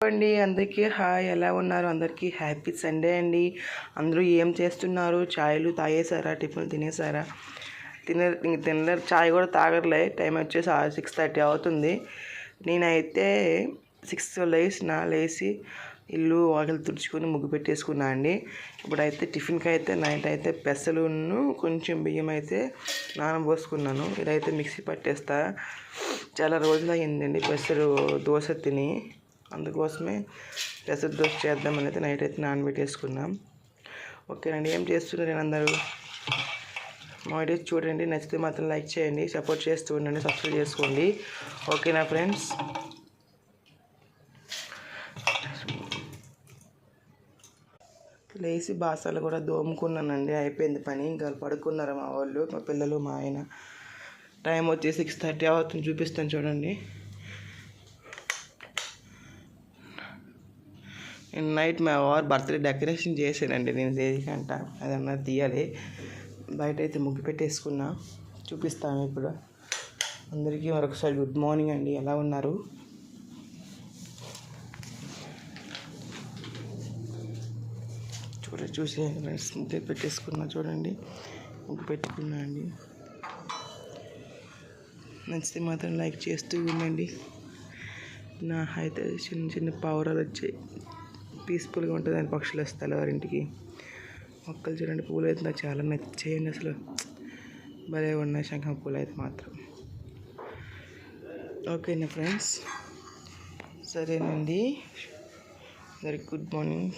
అండి, అందరికీ హాయ్. ఎలా ఉన్నారు? అందరికీ హ్యాపీ సండే అండి. అందరూ ఏం చేస్తున్నారు? చాయ్లు తాగేసారా? టిఫిన్ తినేసారా? తినలేరు, చాయ్ కూడా తాగట్లే. టైం వచ్చేసి 6:30 అవుతుంది. నేనైతే 6 లేచి ఇల్లు వాకిలు తుడుచుకొని ముగ్గు పెట్టేసుకున్నా అండి. ఇప్పుడైతే టిఫిన్కి అయితే నైట్ అయితే పెసలును కొంచెం బియ్యం అయితే నానబోసుకున్నాను. ఇదైతే మిక్సీ పట్టేస్తా. చాలా రోజులు అయ్యిందండి పెసరు దోశ తిని, అందుకోసమే పెసరు దోశ చేద్దామని అయితే నైట్ అయితే నానబెట్టేసుకున్నాం. ఓకేనండి, ఏం చేస్తున్నారు అందరూ? మా వీడియోస్ చూడండి, నచ్చితే మాత్రం లైక్ చేయండి, సపోర్ట్ చేస్తూ ఉండండి, సబ్స్క్రైబ్ చేసుకోండి. ఓకేనా ఫ్రెండ్స్? లేచి బాసాలు కూడా దోముకున్నానండి, అయిపోయింది పని. ఇంకా పడుకున్నారు మా వాళ్ళు, మా పిల్లలు, మా ఆయన. టైం వచ్చి 6:30 అవుతుంది. చూపిస్తాను చూడండి. నేను నైట్ మా వారు బర్త్డే డెకరేషన్ చేశానండి. నేను చేయకంట అదన్నా తీయాలి. బయట అయితే ముగ్గు పెట్టేసుకున్నా, చూపిస్తాను ఇప్పుడు. అందరికీ మరొకసారి గుడ్ మార్నింగ్ అండి. ఎలా ఉన్నారు? చూసేయండి ఫ్రెండ్స్, ముగ్గు పెట్టేసుకున్నా చూడండి. ముగ్గు పెట్టుకున్నా అండి. నచ్చితే మాత్రం లైక్ చేస్తూ ఉండండి. నా అయితే చిన్న చిన్న పావురాలు వచ్చాయి, పీస్ఫుల్గా ఉంటుంది అని పక్షులు వస్తాయి వారింటికి. మొక్కలు చూడండి, పూలు అయితే నాకు చాలా నచ్చేయండి. అసలు భలే ఉన్నాయి శంఖం పూలు అయితే మాత్రం. ఓకేనా ఫ్రెండ్స్? సరేనండి, వెరీ గుడ్ మార్నింగ్.